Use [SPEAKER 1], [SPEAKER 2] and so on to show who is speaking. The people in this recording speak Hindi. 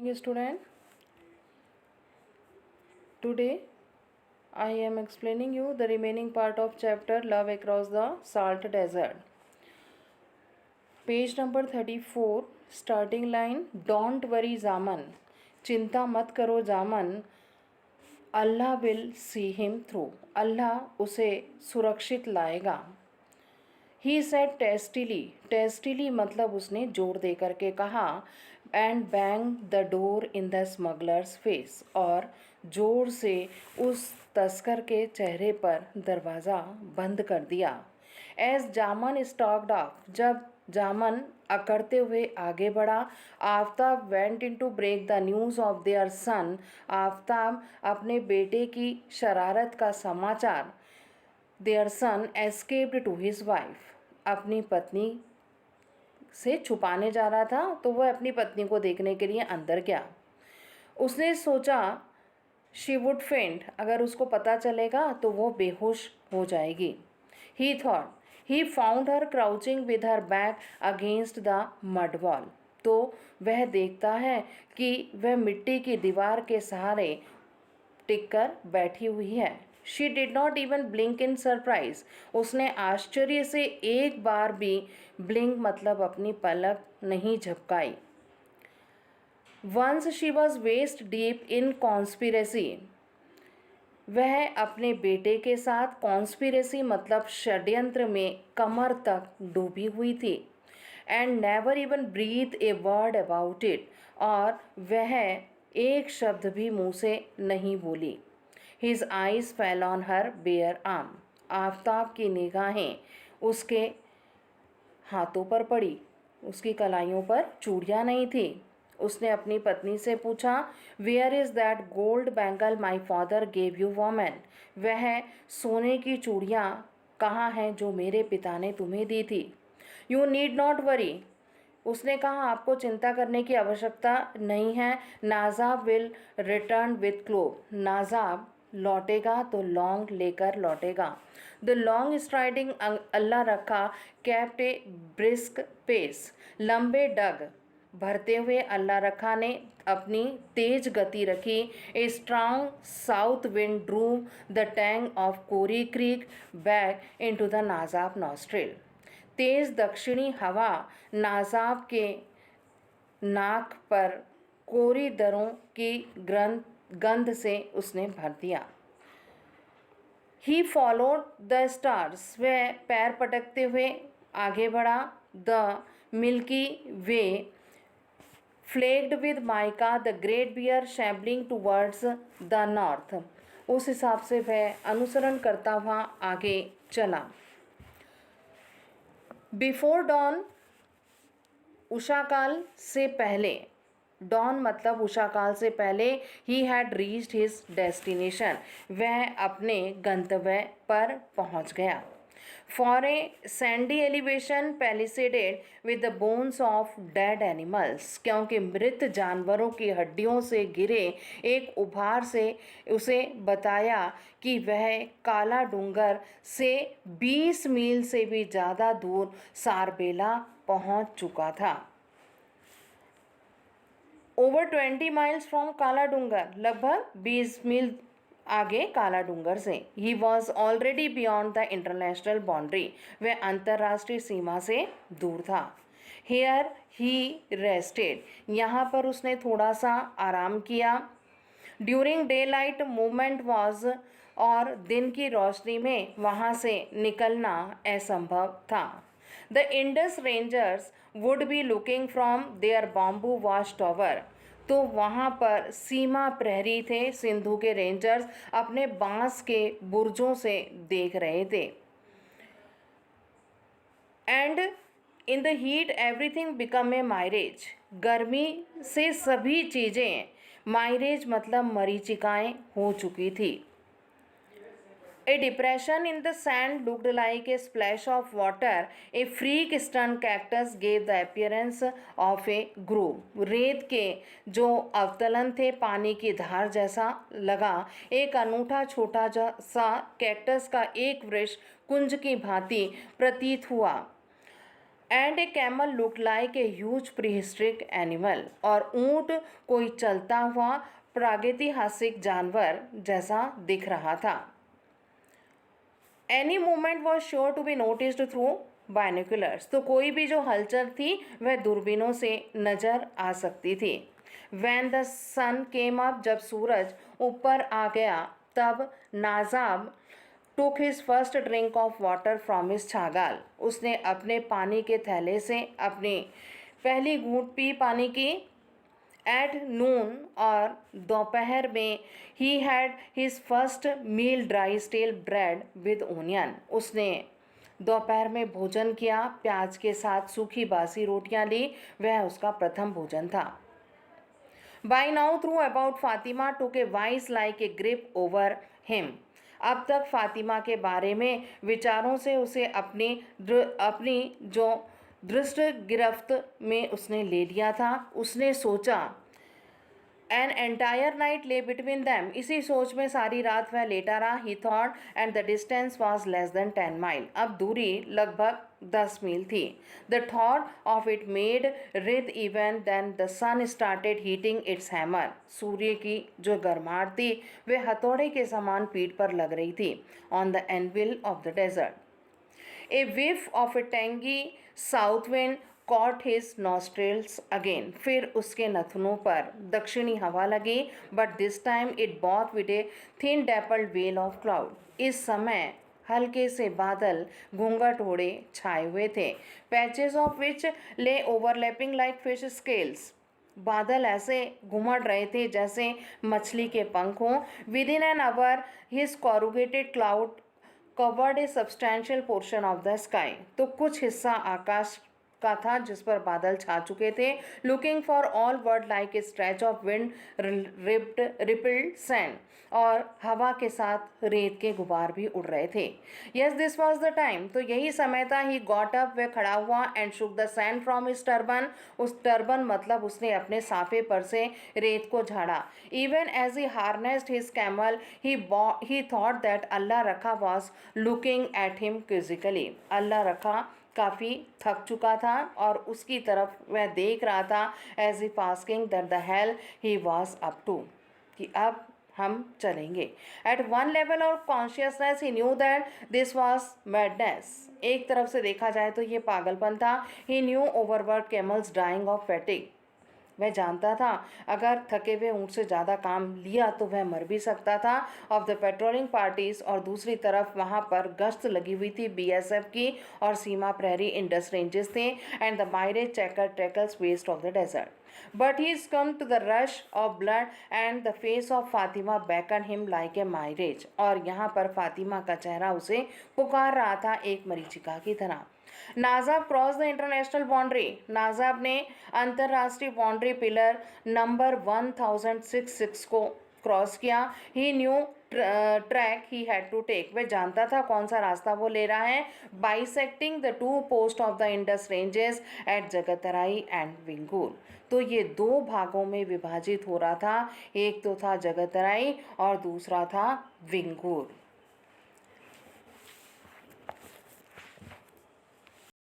[SPEAKER 1] morning, student. Today, I am explaining you the remaining part of chapter Love Across the Salt Desert. Page number 34, starting line. Don't worry, Zaman. चिंता मत करो जामन. अल्लाह विल सी हिम थ्रू. अल्लाह उसे सुरक्षित लाएगा. He said टेस्टिली. टेस्टिली मतलब उसने जोर दे करके कहा. And bang the door in the smugglers face. और जोर से उस तस्कर के चेहरे पर दरवाज़ा बंद कर दिया. एज जामन स्टॉक्ड ऑफ. जब जामन अकड़ते हुए आगे बढ़ा. Aftab went in to break the news of their son. Aftab अपने बेटे की शरारत का समाचार their son escaped to his wife. अपनी पत्नी से छुपाने जा रहा था तो वह अपनी पत्नी को देखने के लिए अंदर गया. उसने सोचा शी वुड फेंट. अगर उसको पता चलेगा तो वो बेहोश हो जाएगी. ही thought. He found her crouching with her back against the mud wall. तो वह देखता है कि वह मिट्टी की दीवार के सहारे टिककर बैठी हुई है. She did not even blink in surprise. उसने आश्चर्य से एक बार भी ब्लिंक मतलब अपनी पलक नहीं झपकाई. Once she was waist deep in conspiracy. वह अपने बेटे के साथ कॉन्स्पिरेसी मतलब षड्यंत्र में कमर तक डूबी हुई थी. And never even breathe a word about it. और वह एक शब्द भी मुंह से नहीं बोली. His eyes fell on her bare arm. Aftab की निगाहें उसके हाथों पर पड़ी. उसकी कलाइयों पर चूड़ियाँ नहीं थी. उसने अपनी पत्नी से पूछा where is that gold bangle my father gave you women. वह सोने की चूड़ियाँ कहाँ हैं जो मेरे पिता ने तुम्हें दी थी. You need not worry. उसने कहा आपको चिंता करने की आवश्यकता नहीं है. नाजाब विल रिटर्न विथ क्लोव. नाजाब लौटेगा तो लॉन्ग लेकर लौटेगा. द लॉन्ग स्ट्राइडिंग अल्लाह रखा कैप्ट ए ब्रिस्क पेस. लंबे डग भरते हुए अल्लाह रखा ने अपनी तेज गति रखी. A strong south wind drew the tang of Kori creek back into the Najab nostril. तेज दक्षिणी हवा नाजाब के नाक पर कोरी दरों की गंध से उसने भर दिया. He followed the stars. वह पैर पटकते हुए आगे बढ़ा. The Milky Way flecked with mica the Great Bear shambling towards the north. उस हिसाब से वह अनुसरण करता हुआ आगे चला. Before don. उषाकाल से पहले. डॉन मतलब उषाकाल से पहले. He had reached his destination. वह अपने गंतव्य पर पहुंच गया. For a sandy elevation palisaded with the bones of dead animals. क्योंकि मृत जानवरों की हड्डियों से घिरे एक उभार से उसे बताया कि वह काला डूंगर से 20 मील से भी ज़्यादा दूर सारबेला पहुंच चुका था. ओवर 20 माइल्स फ्रॉम काला डूंगर. लगभग 20 मील आगे काला डूंगर से. He was already beyond the international boundary. वह अंतर्राष्ट्रीय सीमा से दूर था. हेयर ही रेस्टेड. यहाँ पर उसने थोड़ा सा आराम किया. During day light movement was. और दिन की रोशनी में वहाँ से निकलना असंभव था. The Indus rangers would be looking from their bamboo watch tower. तो वहाँ पर सीमा प्रहरी थे. सिंधु के रेंजर्स अपने बांस के बुर्जों से देख रहे थे. And in the heat everything become a mirage. गर्मी से सभी चीज़ें माइरेज मतलब मरीचिकाएँ हो चुकी थी. A depression in the sand looked like a splash of water. A freak stone cactus gave the appearance of a grove. रेत के जो अवतलन थे पानी की धार जैसा लगा. एक अनूठा छोटा सा कैक्टस का एक वृक्ष कुंज की भांति प्रतीत हुआ. And a camel look like a huge prehistoric animal, और ऊंट कोई चलता हुआ प्रागैतिहासिक जानवर जैसा दिख रहा था। Any movement was sure to be noticed through binoculars, तो कोई भी जो हलचल थी वह दूरबीनों से नजर आ सकती थी। When the sun came up, जब सूरज ऊपर आ गया तब Najab took his first drink of water from his chhagal, उसने अपने पानी के थैले से अपनी पहली घूंट पी पानी की। एट नून, और दोपहर में ही had his first meal dry stale bread with onion, उसने दोपहर में भोजन किया, प्याज के साथ सूखी बासी रोटियां ली, वह उसका प्रथम भोजन था। By now through about Fatima took A vice like a grip over him, अब तक फातिमा के बारे में विचारों से उसे अपनी जो दृष्ट गिरफ्त में उसने ले लिया था। उसने सोचा an entire night lay between them, इसी सोच में सारी रात वह लेटा रहा। He thought and the distance was less than 10 mile, अब दूरी लगभग 10 मील थी। The thought of it made rid even then the sun started heating its hammer, सूर्य की जो गर्माहट थी वह हथौड़े के समान पीठ पर लग रही थी। On the anvil of the desert a whiff of a tangy south wind caught his nostrils again, फिर उसके नथुनों पर दक्षिणी हवा लगी, but this time it brought with a thin dappled veil of cloud, इस समय हल्के से बादल घूंघट ओढ़े छाए हुए थे। पैचेस ऑफ विच ले ओवरलैपिंग लाइक फिश स्केल्स, बादल ऐसे घुमड़ रहे थे जैसे मछली के पंख हों। With in an hour his corrugated cloud covered A substantial portion of the sky, तो कुछ हिस्सा आकाश का था जिस पर बादल छा चुके थे। Looking for all word like a stretch of wind rippled sand, और हवा के साथ रेत के गुबार भी उड़ रहे थे। Yes this was the time, तो यही समय था। ही गॉट अप, वह खड़ा हुआ। And shook the sand from his turban, उस टर्बन मतलब उसने अपने साफे पर से रेत को झाड़ा। Even as he harnessed his camel he thought that Allah Rakha was looking at him quizzically, Allah Rakha काफ़ी थक चुका था और उसकी तरफ वह देख रहा था। As he asking that the hell he was up to, कि अब हम चलेंगे। At one level of consciousness he knew that this was madness, एक तरफ से देखा जाए तो ये पागलपन था। He knew overwork camels dying of fatigue, वह जानता था अगर थके हुए ऊँट से ज़्यादा काम लिया तो वह मर भी सकता था। ऑफ द पेट्रोलिंग पार्टीज, और दूसरी तरफ वहाँ पर गश्त लगी हुई थी बीएसएफ की, और सीमा प्रहरी इंडस रेंजेस थे। And the mirage checker trackless waste of the desert, but he succumbed to the rush of blood and the face of Fatima beckoned him like a mirage, और यहाँ पर फातिमा का चेहरा उसे पुकार रहा था एक मरीचिका की तरह। Najab cross the international boundary, Najab ने अंतर्राष्ट्रीय बाउंड्री पिलर नंबर 1066 को क्रॉस किया। He knew track he had to take, वह जानता था कौन सा रास्ता वो ले रहा है। Bisecting the two post of the Indus rangers at Jagatrai and Vingur, तो ये दो भागों में विभाजित हो रहा था, एक तो था जगतराई और दूसरा था विंगूर।